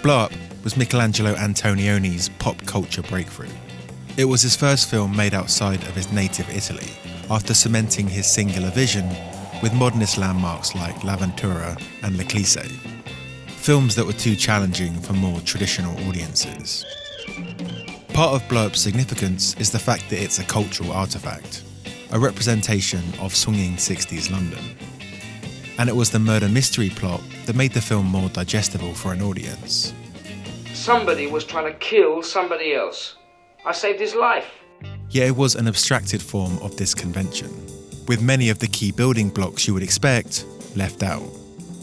Blow Up was Michelangelo Antonioni's pop culture breakthrough. It was his first film made outside of his native Italy, after cementing his singular vision with modernist landmarks like L'Avventura and L'Eclisse, films that were too challenging for more traditional audiences. Part of Blow Up's significance is the fact that it's a cultural artefact, a representation of swinging 60s London. And it was the murder mystery plot that made the film more digestible for an audience. Somebody was trying to kill somebody else. I saved his life. Yet it was an abstracted form of this convention, with many of the key building blocks you would expect left out,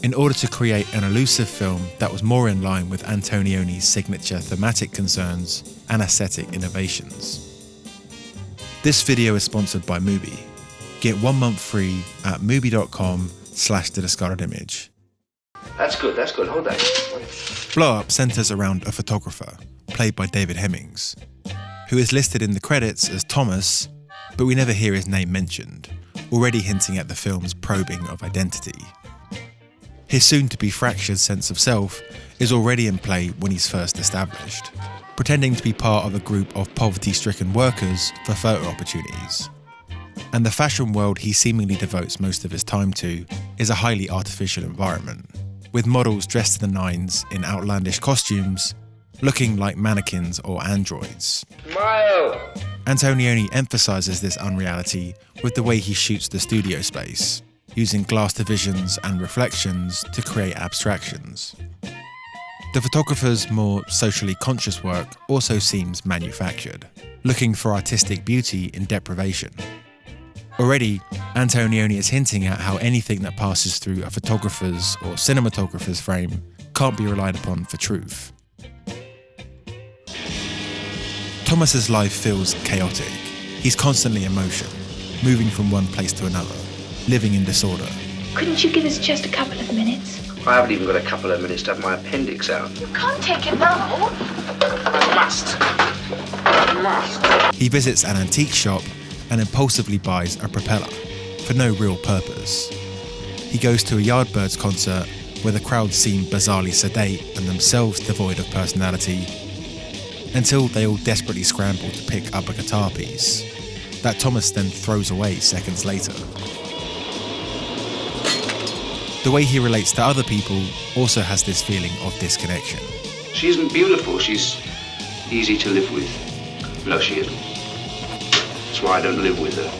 in order to create an elusive film that was more in line with Antonioni's signature thematic concerns and aesthetic innovations. This video is sponsored by Mubi. Get 1 month free at mubi.com/The Discarded Image. That's good, hold that. Blow Up centres around a photographer, played by David Hemmings, who is listed in the credits as Thomas, but we never hear his name mentioned, already hinting at the film's probing of identity. His soon-to-be fractured sense of self is already in play when he's first established, pretending to be part of a group of poverty-stricken workers for photo opportunities. And the fashion world he seemingly devotes most of his time to is a highly artificial environment, with models dressed to the nines in outlandish costumes, looking like mannequins or androids. Smile! Antonioni emphasises this unreality with the way he shoots the studio space, using glass divisions and reflections to create abstractions. The photographer's more socially conscious work also seems manufactured, looking for artistic beauty in deprivation. Already, Antonioni is hinting at how anything that passes through a photographer's or cinematographer's frame can't be relied upon for truth. Thomas's life feels chaotic. He's constantly in motion, moving from one place to another, living in disorder. Couldn't you give us just a couple of minutes? I haven't even got a couple of minutes to have my appendix out. You can't take it now. I must. He visits an antique shop and impulsively buys a propeller, for no real purpose. He goes to a Yardbirds concert where the crowd seem bizarrely sedate and themselves devoid of personality, until they all desperately scramble to pick up a guitar piece that Thomas then throws away seconds later. The way he relates to other people also has this feeling of disconnection. She isn't beautiful, she's easy to live with. No, she isn't. That's why I don't live with her.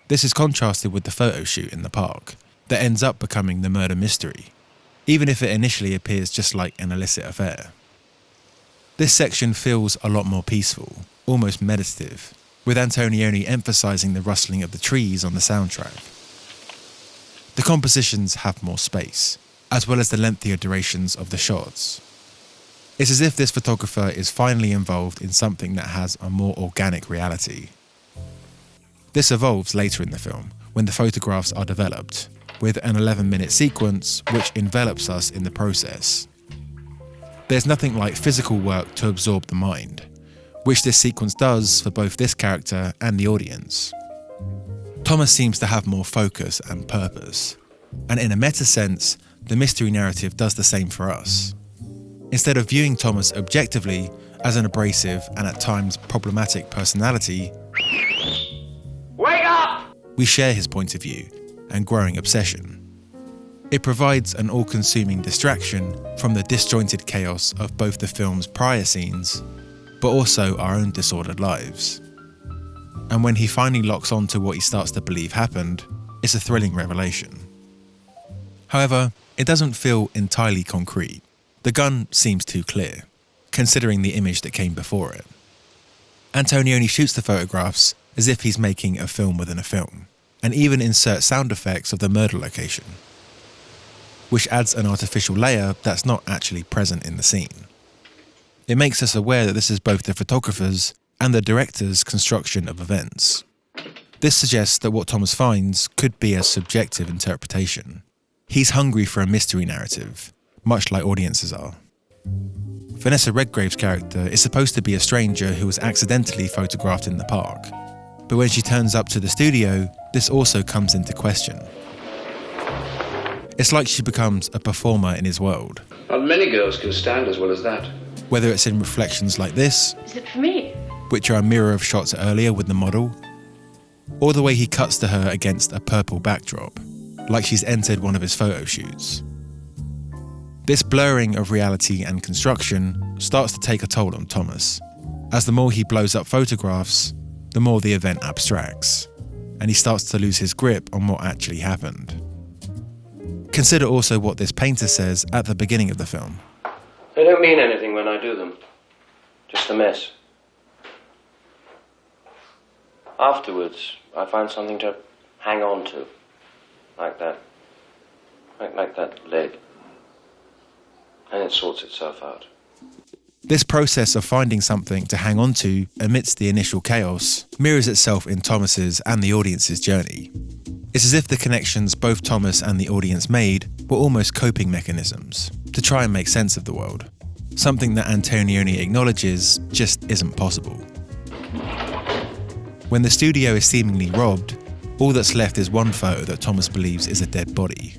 This is contrasted with the photo shoot in the park that ends up becoming the murder mystery, even if it initially appears just like an illicit affair. This section feels a lot more peaceful, almost meditative, with Antonioni emphasising the rustling of the trees on the soundtrack. The compositions have more space, as well as the lengthier durations of the shots. It's as if this photographer is finally involved in something that has a more organic reality. This evolves later in the film, when the photographs are developed, with an 11-minute sequence which envelops us in the process. There's nothing like physical work to absorb the mind, which this sequence does for both this character and the audience. Thomas seems to have more focus and purpose, and in a meta sense, the mystery narrative does the same for us. Instead of viewing Thomas objectively as an abrasive and at times problematic personality, Wake up! we share his point of view and growing obsession. It provides an all-consuming distraction from the disjointed chaos of both the film's prior scenes, but also our own disordered lives. And when he finally locks on to what he starts to believe happened, it's a thrilling revelation. However, it doesn't feel entirely concrete. The gun seems too clear, considering the image that came before it. Antonioni shoots the photographs as if he's making a film within a film, and even inserts sound effects of the murder location, which adds an artificial layer that's not actually present in the scene. It makes us aware that this is both the photographer's and the director's construction of events. This suggests that what Thomas finds could be a subjective interpretation. He's hungry for a mystery narrative, much like audiences are. Vanessa Redgrave's character is supposed to be a stranger who was accidentally photographed in the park, but when she turns up to the studio, this also comes into question. It's like she becomes a performer in his world. Not many girls can stand as well as that. Whether it's in reflections like this, Is it for me? which are a mirror of shots earlier with the model, or the way he cuts to her against a purple backdrop, like she's entered one of his photo shoots. This blurring of reality and construction starts to take a toll on Thomas, as the more he blows up photographs, the more the event abstracts, and he starts to lose his grip on what actually happened. Consider also what this painter says at the beginning of the film. They don't mean anything when I do them. Just a mess. Afterwards, I find something to hang on to. Like that. Like that leg. And it sorts itself out. This process of finding something to hang on to amidst the initial chaos mirrors itself in Thomas's and the audience's journey. It's as if the connections both Thomas and the audience made were almost coping mechanisms to try and make sense of the world, something that Antonioni acknowledges just isn't possible. When the studio is seemingly robbed, all that's left is one photo that Thomas believes is a dead body.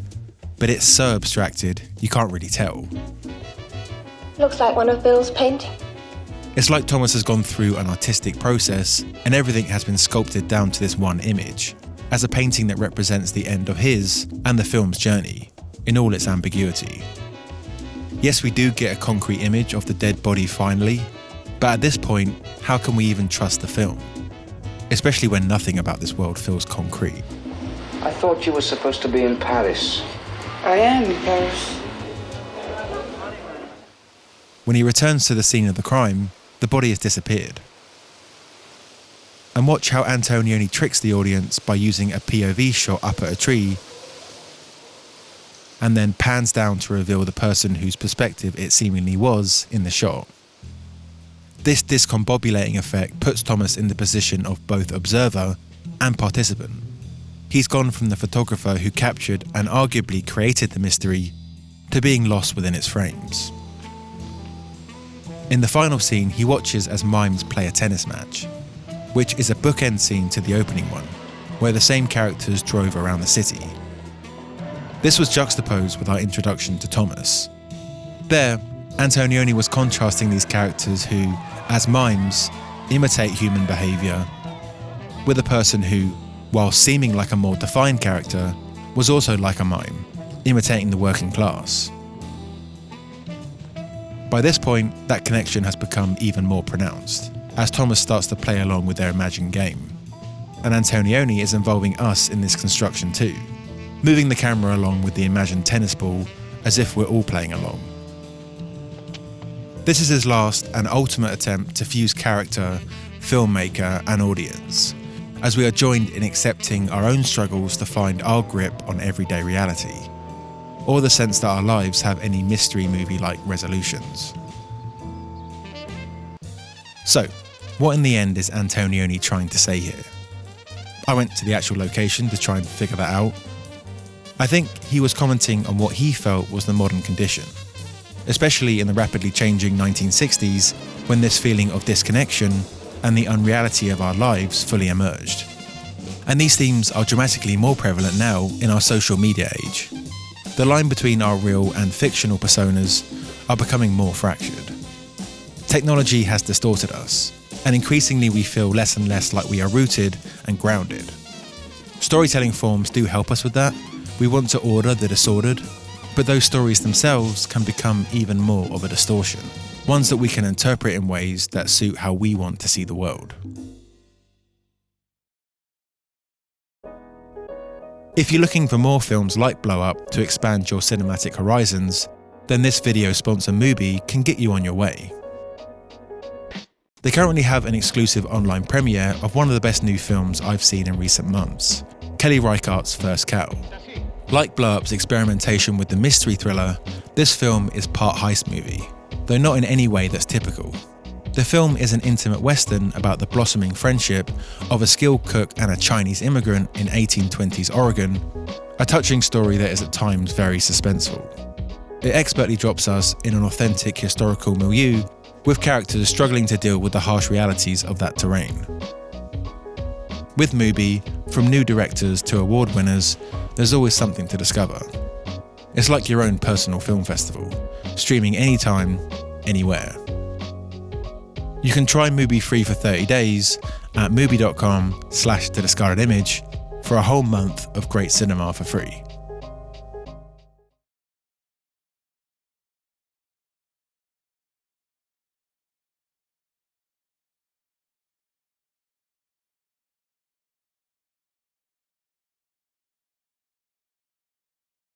But it's so abstracted, you can't really tell. Looks like one of Bill's paintings. It's like Thomas has gone through an artistic process and everything has been sculpted down to this one image, as a painting that represents the end of his and the film's journey, in all its ambiguity. Yes, we do get a concrete image of the dead body finally, but at this point, how can we even trust the film? Especially when nothing about this world feels concrete. I thought you were supposed to be in Paris. I am in Paris. When he returns to the scene of the crime, the body has disappeared. And watch how Antonioni tricks the audience by using a POV shot up at a tree and then pans down to reveal the person whose perspective it seemingly was in the shot. This discombobulating effect puts Thomas in the position of both observer and participant. He's gone from the photographer who captured and arguably created the mystery to being lost within its frames. In the final scene, he watches as mimes play a tennis match, which is a bookend scene to the opening one, where the same characters drove around the city. This was juxtaposed with our introduction to Thomas. There, Antonioni was contrasting these characters who, as mimes, imitate human behaviour, with a person who, while seeming like a more defined character, was also like a mime, imitating the working class. By this point, that connection has become even more pronounced, as Thomas starts to play along with their imagined game. And Antonioni is involving us in this construction too, moving the camera along with the imagined tennis ball as if we're all playing along. This is his last and ultimate attempt to fuse character, filmmaker and audience, as we are joined in accepting our own struggles to find our grip on everyday reality, or the sense that our lives have any mystery movie-like resolutions. So, what in the end is Antonioni trying to say here? I went to the actual location to try and figure that out. I think he was commenting on what he felt was the modern condition, especially in the rapidly changing 1960s, when this feeling of disconnection and the unreality of our lives fully emerged. And these themes are dramatically more prevalent now in our social media age. The line between our real and fictional personas are becoming more fractured. Technology has distorted us, and increasingly we feel less and less like we are rooted and grounded. Storytelling forms do help us with that. We want to order the disordered, but those stories themselves can become even more of a distortion, ones that we can interpret in ways that suit how we want to see the world. If you're looking for more films like Blow Up to expand your cinematic horizons, then this video sponsor Mubi can get you on your way. They currently have an exclusive online premiere of one of the best new films I've seen in recent months, Kelly Reichardt's First Cow. Like Blow Up's experimentation with the mystery thriller, this film is part heist movie, though not in any way that's typical. The film is an intimate western about the blossoming friendship of a skilled cook and a Chinese immigrant in 1820s Oregon, a touching story that is at times very suspenseful. It expertly drops us in an authentic historical milieu, with characters struggling to deal with the harsh realities of that terrain. With Mubi, from new directors to award winners, there's always something to discover. It's like your own personal film festival, streaming anytime, anywhere. You can try Mubi free for 30 days at mubi.com/thediscardedimage for a whole month of great cinema for free.